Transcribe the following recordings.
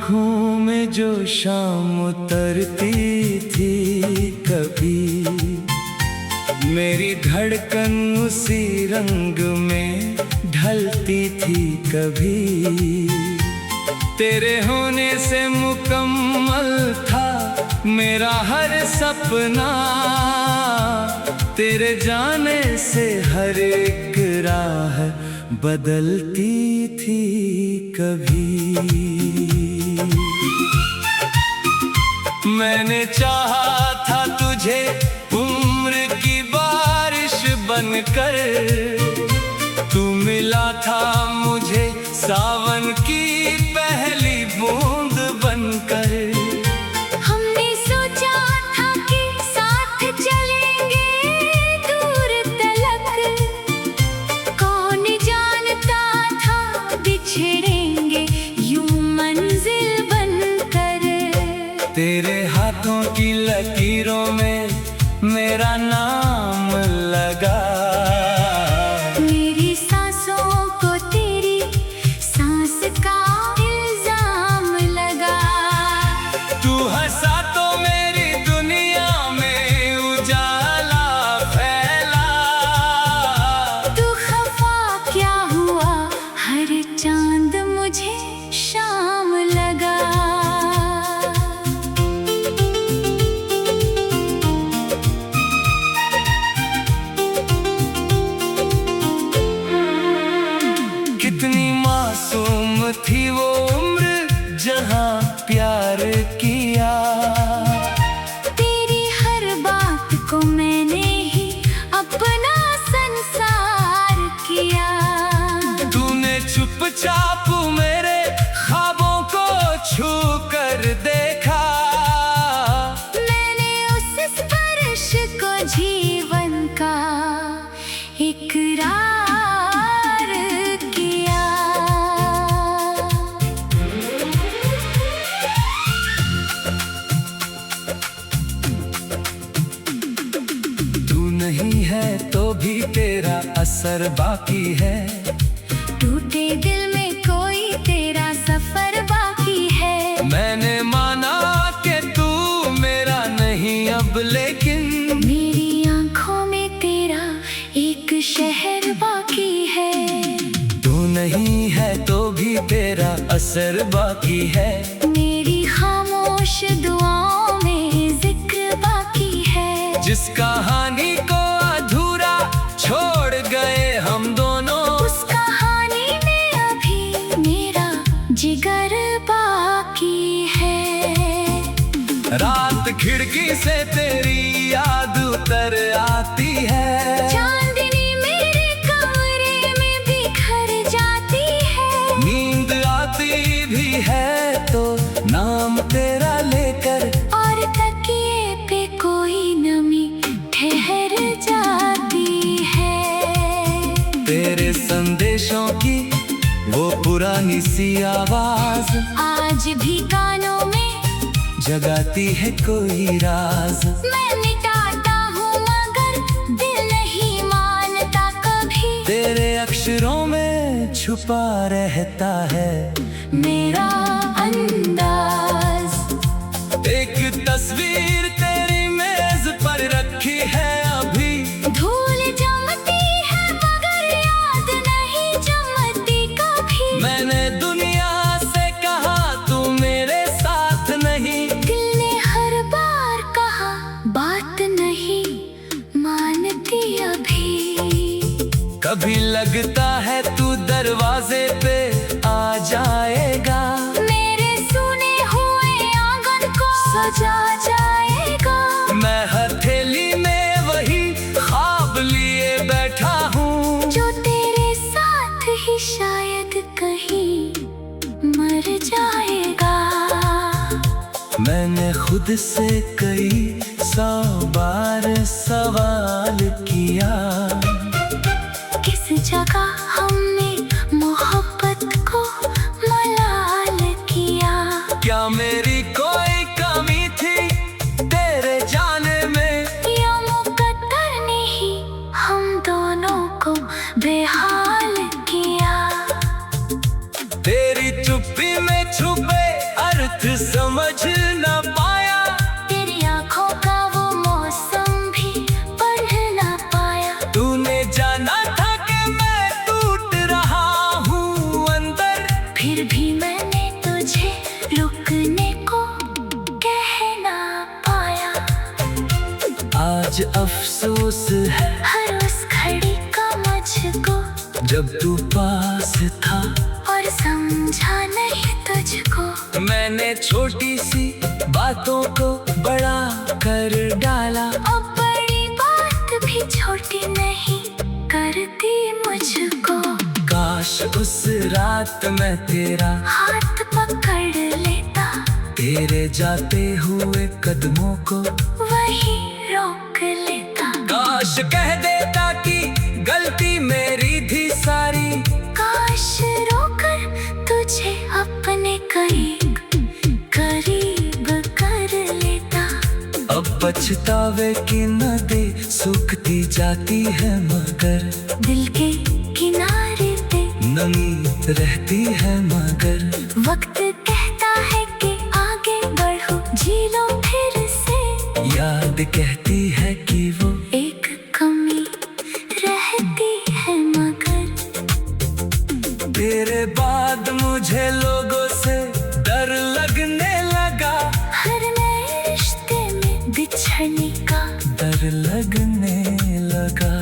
आँखों में जो शाम उतरती थी कभी, मेरी धड़कन उसी रंग में ढलती थी कभी। तेरे होने से मुकम्मल था मेरा हर सपना, तेरे जाने से हर एक राह बदलती थी कभी। मैंने चाहा था तुझे उम्र की बारिश बनकर, तू मिला था मुझे सावन की पहली बूंद बनकर। हमने सोचा था कि साथ चलेंगे दूर तलक, कौन जानता था बिछड़ेंगे यूं मंजिल बनकर। तेरे हाथों की लकीरों में मेरा नाम लगा, मेरी सांसों को तेरी सांस का इल्जाम लगा। तू हंसा तो मेरी दुनिया में उजाला फैला, तू खफा क्या हुआ हर चांद मुझे शाम लगा। कितनी मासूम थी वो उम्र जहां प्यार किया, तेरी हर बात को मैंने ही अपना संसार किया। तूने चुपचाप मेरे ख्वाबों को छू कर देखा, मैंने उस स्पर्श को जीवन का इकरार किया। तू नहीं है तो भी तेरा असर बाकी है, टूटे दिल में कोई तेरा सफर बाकी है। मैंने माना कि तू मेरा नहीं अब, लेकिन मेरी आंखों में तेरा एक शहर बाकी है। तू नहीं है तो भी तेरा असर बाकी है, मेरी खामोश दुआओं में जिक्र बाकी है। जिस कहानी को अधूरा छोड़ गए हम दोनों, उस कहानी में अभी मेरा जिगर बाकी है। रात खिड़की से तेरी याद उतर आती है, चांदनी मेरे कमरे में बिखर जाती है। नींद आती भी है तो नाम तेरा लेकर, और तकिए पे कोई नमी ठहर जाती है। तेरे संदेशों की वो पुरानी सी आवाज आज भी कानों में जगाती है कोई राज। मैं मिटाता हूँ मगर दिल नहीं मानता कभी, तेरे अक्षरों में छुपा रहता है मेरा अंदाज। एक तस्वीर तेरी मेज पर रखी है अभी, धूल जमती है मगर याद नहीं जमती कभी। मैंने दुनिया से कहा तू मेरे साथ नहीं, दिल ने हर बार कहा बात नहीं मानती अभी। कभी लगता है तू दरवाजे पे आ जाएगा, मेरे सुने हुए आंगन को सजा जाएगा। मैं हथेली में वही ख्वाब लिए बैठा हूँ, जो तेरे साथ ही शायद कहीं मर जाएगा। मैंने खुद से कई 100 बार सवाल किया, किस जगह हमने मोहब्बत को मलाल किया। क्या मेरी कोई कमी थी तेरे जाने में, या मुकद्दर ने ही हम दोनों को बेहाल किया। तेरी चुप्पी में छुपे आज अफसोस है हर उस घड़ी का मुझको, जब तू पास था और समझा नहीं तुझको। मैंने छोटी सी बातों को बड़ा कर डाला, अब बड़ी बात भी छोटी नहीं करती मुझको। काश उस रात मैं तेरा हाथ पकड़ लेता, तेरे जाते हुए कदमों को वही रोक लेता। काश कह देता कि गलती मेरी थी सारी, काश रोकर तुझे अपने करीब करीब कर लेता। अब पछतावे की नदी सूखती जाती है मगर दिल के किनारे पे नमी रहती है मगर वक्त कहता है कि आगे बढ़ो, जी लो फिर से। याद कहती है कि वो एक कमी रहती है मगर तेरे बाद मुझे लोगों से डर लगने लगा, हर नए रिश्ते में बिछड़ने का डर लगने लगा।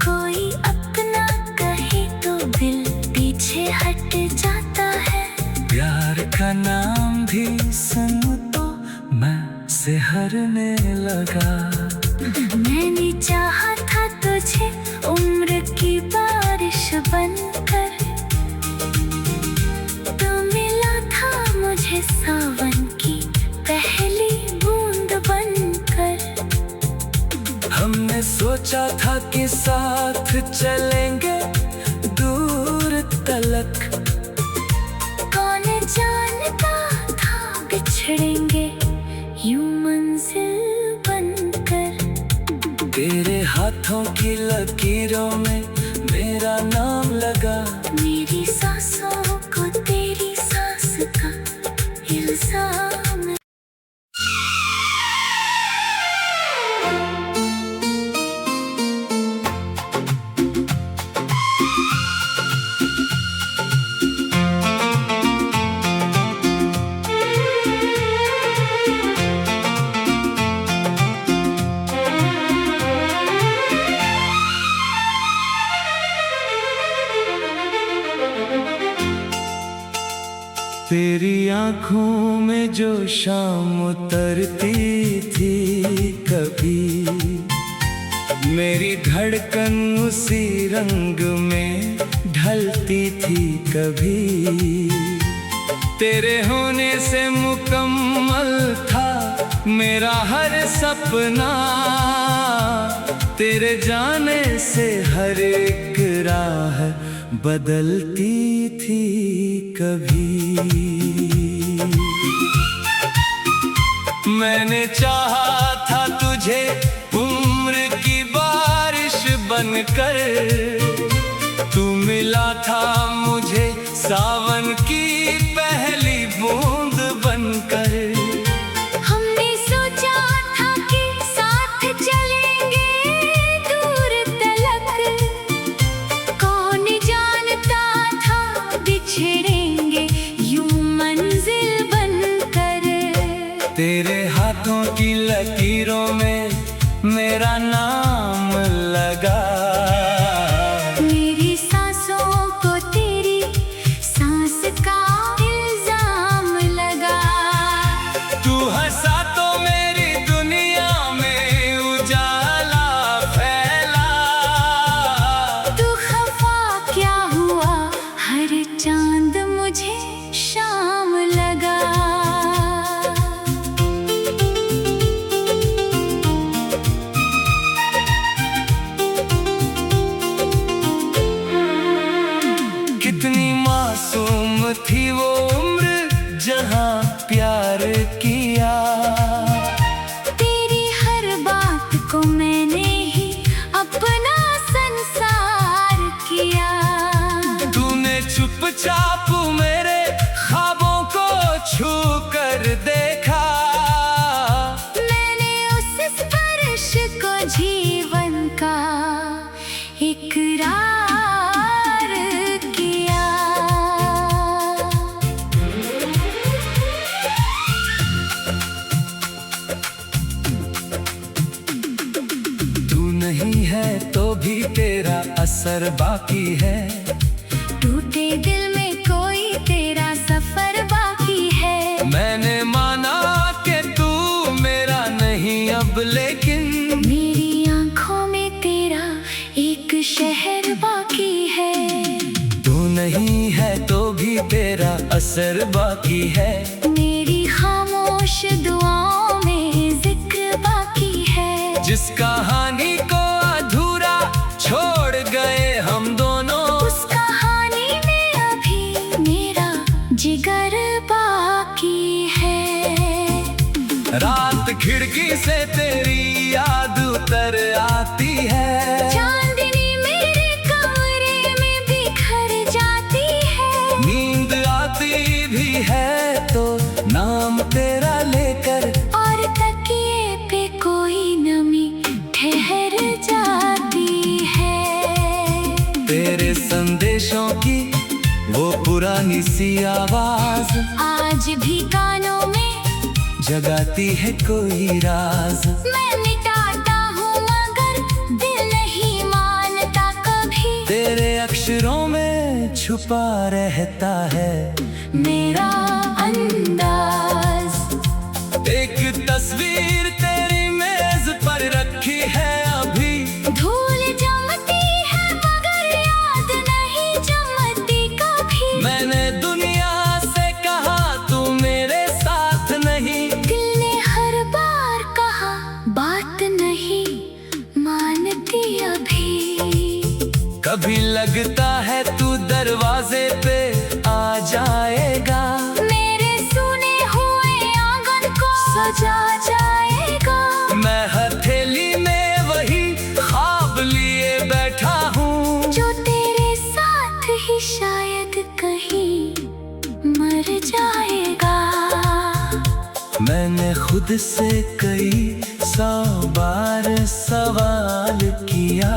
कोई अपना कहे तो दिल पीछे हट जाता है। प्यार का नाम भी सुन तो मैं सिहरने लगा। मैंने चाहा था तुझे उम्र की बारिश बनकर, तू मिला था मुझे सावन की पहली बूंद बनकर। हमने सोचा था कि साथ चलेंगे दूर तलक, कौन जानता था बिछड़ेंगे यूं मंजिल बनकर। तेरे हाथों की लकीरों में मेरा नाम लगा, मेरी सांसों को तेरी सांस का इल्जाम। तेरी आंखों में जो शाम उतरती थी कभी, मेरी धड़कन उसी रंग में ढलती थी कभी। तेरे होने से मुकम्मल था मेरा हर सपना, तेरे जाने से हर एक राह बदलती थी कभी। मैंने चाहा था तुझे उम्र की बारिश बनकर, तू मिला था मुझे सावन की पहली बूंद बनकर। हमने सोचा था कि साथ चलेंगे दूर तलक, कौन जानता था बिछड़ेंगे यूं मंजिल बनकर। तेरे हाथों की लकीरों में मेरा नाम लगा, मेरी सांसों को तेरी सांस का इल्जाम लगा। तू हंसा तो मेरी दुनिया में उजाला फैला, तू खफा क्या हुआ हर चांद मुझे शाम लगा। नहीं है तो भी तेरा असर बाकी है। टूटे दिल में कोई तेरा सफर बाकी है। मैंने माना कि तू मेरा नहीं अब, लेकिन मेरी आंखों में तेरा एक शहर बाकी है। तू नहीं है तो भी तेरा असर बाकी है। मेरी खामोश दुआओं में जिक्र बाकी है। जिस कहानी को अधूरा छोड़ गए हम दोनों, उस कहानी में अभी मेरा जिगर बाकी है। रात खिड़की से तेरी याद उतर आती है। चांदनी मेरे कमरे में बिखर जाती है। नींद आती भी है तो नाम तेरा लेकर, और तकिए पे कोई नमी ठहर जाती है। तेरे संदेशों की वो पुरानी सी आवाज आज भी कानों में जगाती है कोई राज। मैं मिटाता हूँ मगर दिल नहीं मानता कभी। तेरे अक्षरों में छुपा रहता है मेरा अंदाज। एक तस्वीर तेरी मेज पर रखी है अभी। धूल जमती है मगर याद नहीं जमती कभी। मैंने दुनिया से कहा तू मेरे साथ नहीं, दिल ने हर बार कहा बात नहीं मानती अभी। कभी लगता है तू दरवाजे पे आ जाएगा, मेरे सुने हुए आंगन को सजा जाएगा। मैं हथेली में वही ख्वाब लिए बैठा हूँ, जो तेरे साथ ही शायद कहीं मर जाएगा। मैंने खुद से कई 100 बार सवाल किया,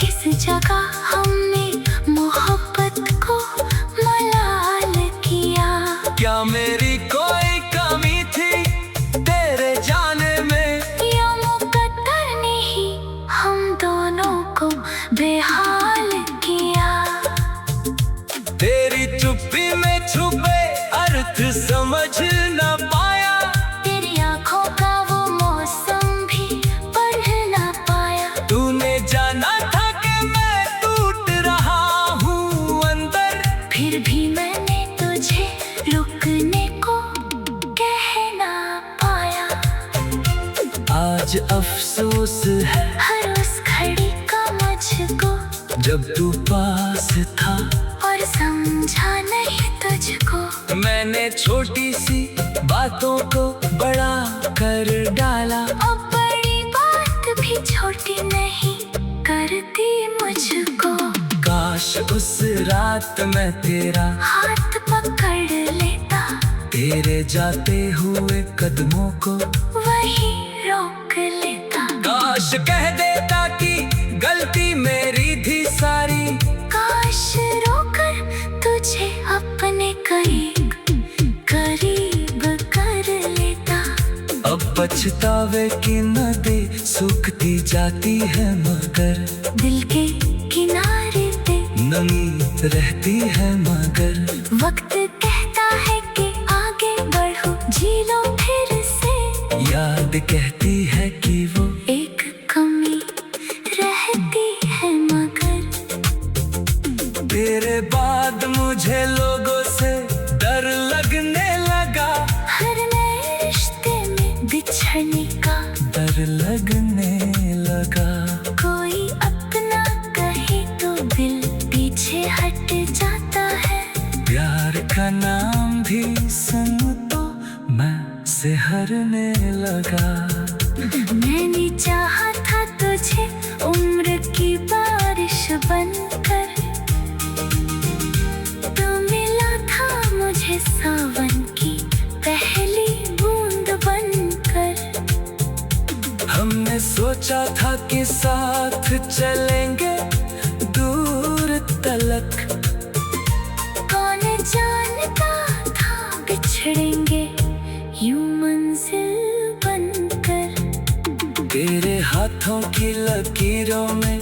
किस जगह हमने मोहब्बत को मलाल किया। क्या मेरी कोई कमी थी तेरे जाने में, या मुकद्दर ने ही हम दोनों को बेहाल किया। तेरी चुप्पी में छुपे अर्थ समझ न पाया, तेरी आंखों का वो मौसम भी पढ़ ना पाया। तूने जाना था कि मैं टूट रहा हूँ अंदर, फिर भी मैंने तुझे रुकने को कह ना पाया। आज अफसोस है हर उस घड़ी का मुझको, जब तू पास था और समझा नहीं तुझको। मैंने छोटी सी बातों को बड़ा कर डाला, अब बड़ी बात भी छोटी नहीं करती मुझको। काश उस रात मैं तेरा हाथ पकड़ लेता, तेरे जाते हुए कदमों को वही रोक लेता। काश कह देता कि गलती मेरी थी सारी, काश रोकर तुझे अपने करीब करीब कर लेता। अब पछतावे की नदी सूखती जाती है मगर दिल के किनारे पे नमी रहती है मगर। वक्त कहता है कि आगे बढ़ो, जी लो फिर से। याद कहती है कि वो एक कमी रहती है मगर। तेरे बाद मुझे लोगों से डर लगने लगा, हर नए रिश्ते में बिछड़ने का डर लगने लगा। कोई अपना कहे तो दिल पीछे हट जाता है। प्यार का नाम भी सुन तो मैं सिहरने लगा। मैंने चाहा था तुझे उम्र की बारिश बनकर, तो मिला था मुझे सावन की पहली बूंद बनकर। हमने सोचा था कि साथ चलेंगे दूर तलक, कौन जानता था बिछड़ेंगे यूं मंजिल बनकर। तेरे हाथों होठों की लकीरों में